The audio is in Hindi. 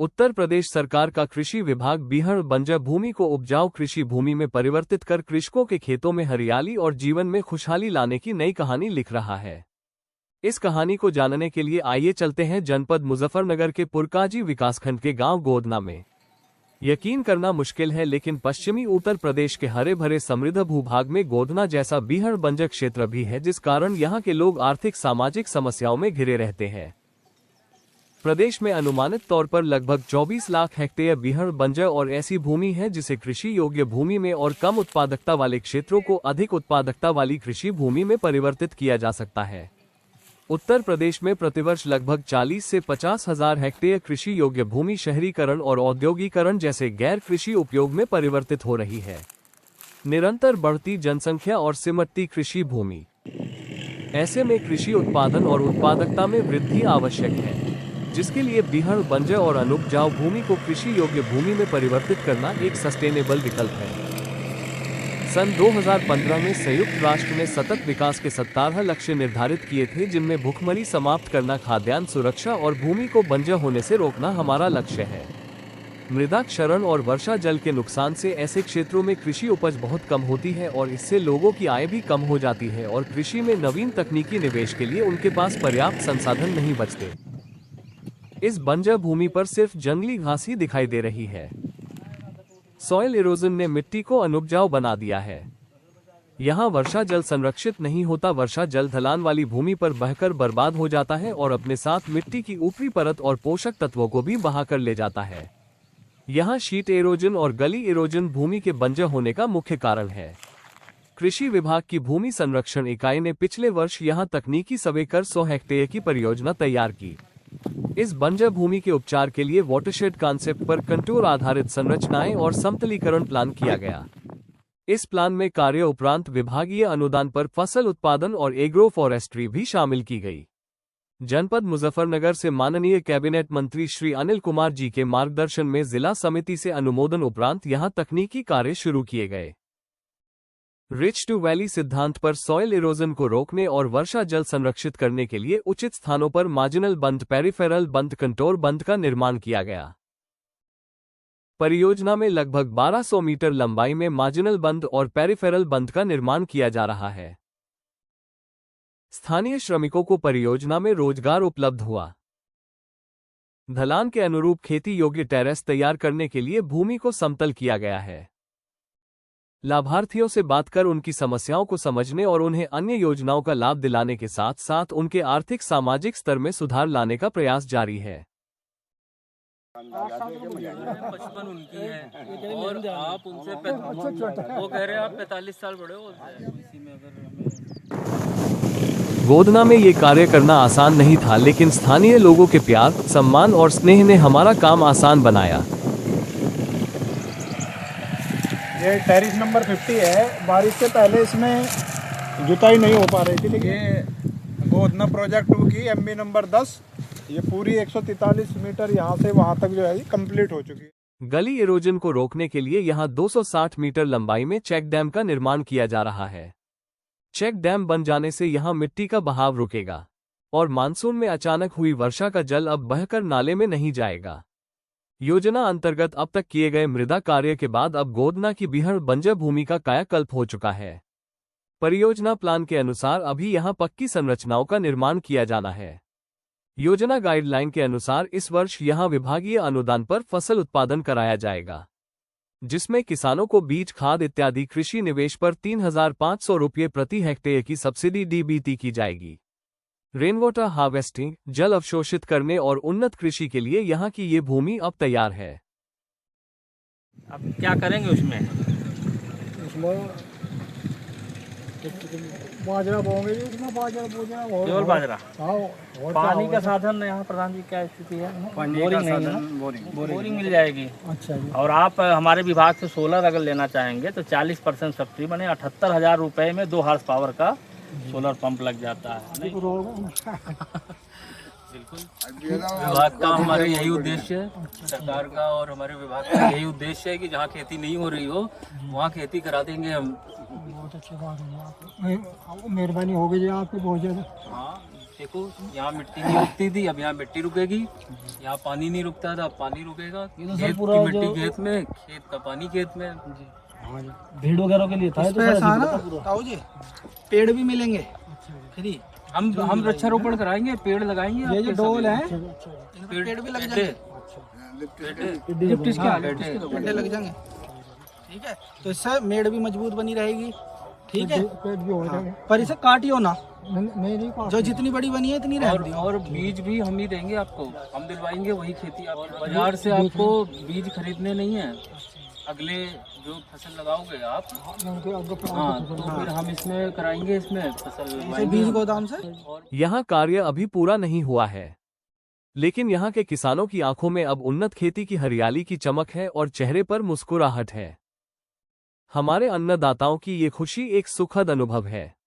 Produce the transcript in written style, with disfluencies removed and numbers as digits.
उत्तर प्रदेश सरकार का कृषि विभाग बीहड़ बंजर भूमि को उपजाऊ कृषि भूमि में परिवर्तित कर कृषकों के खेतों में हरियाली और जीवन में खुशहाली लाने की नई कहानी लिख रहा है। इस कहानी को जानने के लिए आइए चलते हैं जनपद मुजफ्फरनगर के पुरकाजी विकासखंड के गांव गोदना में। यकीन करना मुश्किल है, लेकिन पश्चिमी उत्तर प्रदेश के हरे भरे समृद्ध भूभाग में गोदना जैसा बीहड़ बंजर क्षेत्र भी है, जिस कारण यहाँ के लोग आर्थिक सामाजिक समस्याओं में घिरे रहते हैं। प्रदेश में अनुमानित तौर पर लगभग 24 लाख हेक्टेयर बीहड़ बंजर और ऐसी भूमि है जिसे कृषि योग्य भूमि में और कम उत्पादकता वाले क्षेत्रों को अधिक उत्पादकता वाली कृषि भूमि में परिवर्तित किया जा सकता है। उत्तर प्रदेश में प्रतिवर्ष लगभग 40 से 50 हजार हेक्टेयर कृषि योग्य भूमि शहरीकरण और औद्योगिकरण जैसे गैर कृषि उपयोग में परिवर्तित हो रही है। निरंतर बढ़ती जनसंख्या और सिमटती कृषि भूमि, ऐसे में कृषि उत्पादन और उत्पादकता में वृद्धि आवश्यक है, जिसके लिए बीहड़ बंजर और अनुपजाऊ भूमि को कृषि योग्य भूमि में परिवर्तित करना एक सस्टेनेबल विकल्प है। सन 2015 में संयुक्त राष्ट्र ने सतत विकास के 17 लक्ष्य निर्धारित किए थे, जिनमें भूखमरी समाप्त करना, खाद्यान्न सुरक्षा और भूमि को बंजर होने से रोकना हमारा लक्ष्य है। मृदा क्षरण और वर्षा जल के नुकसान से ऐसे क्षेत्रों में कृषि उपज बहुत कम होती है और इससे लोगों की आय भी कम हो जाती है और कृषि में नवीन तकनीकी निवेश के लिए उनके पास पर्याप्त संसाधन नहीं बचते। इस बंजर भूमि पर सिर्फ जंगली घास ही दिखाई दे रही है। सॉइल इरोजन ने मिट्टी को अनुपजाऊ बना दिया है। यहाँ वर्षा जल संरक्षित नहीं होता, वर्षा जल ढलान वाली भूमि पर बहकर बर्बाद हो जाता है और अपने साथ मिट्टी की ऊपरी परत और पोषक तत्वों को भी बहाकर ले जाता है। यहाँ शीट इरोजन और गली इरोजन भूमि के बंजर होने का मुख्य कारण है। कृषि विभाग की भूमि संरक्षण इकाई ने पिछले वर्ष यहाँ तकनीकी सर्वे कर 100 हेक्टेयर की परियोजना तैयार की। इस बंजर भूमि के उपचार के लिए वाटरशेड कॉन्सेप्ट पर कंटूर आधारित संरचनाएं और समतलीकरण प्लान किया गया। इस प्लान में कार्य उपरांत विभागीय अनुदान पर फसल उत्पादन और एग्रो फॉरेस्ट्री भी शामिल की गई। जनपद मुजफ्फरनगर से माननीय कैबिनेट मंत्री श्री अनिल कुमार जी के मार्गदर्शन में जिला समिति से अनुमोदन उपरांत यहां तकनीकी कार्य शुरू किए गए। रिच टू वैली सिद्धांत पर सॉइल इरोजन को रोकने और वर्षा जल संरक्षित करने के लिए उचित स्थानों पर मार्जिनल बंध, पेरिफेरल बंध, कंटोर बंध का निर्माण किया गया। परियोजना में लगभग 1200 मीटर लंबाई में मार्जिनल बंध और पेरिफेरल बंध का निर्माण किया जा रहा है। स्थानीय श्रमिकों को परियोजना में रोजगार उपलब्ध हुआ। ढलान के अनुरूप खेती योग्य टेरेस तैयार करने के लिए भूमि को समतल किया गया है। लाभार्थियों से बात कर उनकी समस्याओं को समझने और उन्हें अन्य योजनाओं का लाभ दिलाने के साथ साथ उनके आर्थिक सामाजिक स्तर में सुधार लाने का प्रयास जारी है। 55 उनकी है और आप उनसे वो कह रहे हैं आप 45 साल बड़े हो। गोदना में ये कार्य करना आसान नहीं था, लेकिन स्थानीय लोगों के प्यार, सम्मान और स्नेह ने हमारा काम आसान बनाया। ये टेरिस नंबर 50 है। बारिश से पहले इसमें जुताई नहीं हो पा रही थी, लेकिन ये गोदना प्रोजेक्ट 2 की MB नंबर 10, ये पूरी 143 मीटर यहाँ से वहाँ तक जो है कंप्लीट हो चुकी है। गली इरोजन को रोकने के लिए यहाँ 260 मीटर लंबाई में चेक डैम का निर्माण किया जा रहा है। चेक डैम बन जाने से यहाँ मिट्टी का बहाव रुकेगा और मानसून में अचानक हुई वर्षा का जल अब बहकर नाले में नहीं जाएगा। योजना अंतर्गत अब तक किए गए मृदा कार्य के बाद अब गोदना की बीहड़ बंजर भूमि का कायाकल्प हो चुका है। परियोजना प्लान के अनुसार अभी यहां पक्की संरचनाओं का निर्माण किया जाना है। योजना गाइडलाइन के अनुसार इस वर्ष यहां विभागीय अनुदान पर फसल उत्पादन कराया जाएगा, जिसमें किसानों को बीज, खाद इत्यादि कृषि निवेश पर 3500 रुपये प्रति हेक्टेयर की सब्सिडी DBT की जाएगी। रेन वाटर हार्वेस्टिंग, जल अवशोषित करने और उन्नत कृषि के लिए यहाँ की ये भूमि अब तैयार है। अब क्या करेंगे उसमें बाजरा बोएंगे। इसमें बाजरा केवल बाजरा। पानी का साधन यहाँ प्रधान जी क्या स्थिति है? बोरिंग नहीं है। बोरिंग मिल जाएगी। अच्छा जी। और आप हमारे विभाग से सोलर अगर लेना चाहेंगे तो 40% सब्सिडी बने 78,000 रुपये में 2 हॉर्स पावर का सोलर पंप लग जाता है। बिल्कुल, विभाग का हमारे यही उद्देश्य है, सरकार का और हमारे विभाग का यही उद्देश्य है कि जहाँ खेती नहीं हो रही हो वहाँ खेती करा देंगे हम। बहुत अच्छी बात है, मेहरबानी हो गई आपकी बहुत ज़्यादा। हाँ। देखो यहाँ मिट्टी नहीं रुकती थी, अब यहाँ मिट्टी रुकेगी। यहाँ पानी नहीं रुकता था, अब पानी रुकेगा। खेत की मिट्टी खेत में, खेत का पानी खेत में। भीड़ वगैरह के लिए था ये तो ऐसा है ना ताऊ जी, पेड़ भी मिलेंगे फ्री। हम वृक्षारोपण कराएंगे, पेड़ लगाएंगे। ये जो डोल है पेड़ भी लग जाएंगे, गड्ढे लग जाएंगे। ठीक है, तो इससे मेड़ भी मजबूत बनी रहेगी। ठीक है, पर इसे काटियो ना, जो जितनी बड़ी बनी है इतनी रहेगी। और बीज भी हम ही देंगे आपको, हम दिलवाएंगे वही खेती। आपको बाजार से आपको बीज खरीदने नहीं है। अगले जो फसल लगाओगे आप, हाँ, तो फिर हम इसमें कराएंगे, इसमें फसल बीज गोदाम से। यहाँ कार्य अभी पूरा नहीं हुआ है, लेकिन यहाँ के किसानों की आंखों में अब उन्नत खेती की हरियाली की चमक है और चेहरे पर मुस्कुराहट है। हमारे अन्नदाताओं की ये खुशी एक सुखद अनुभव है।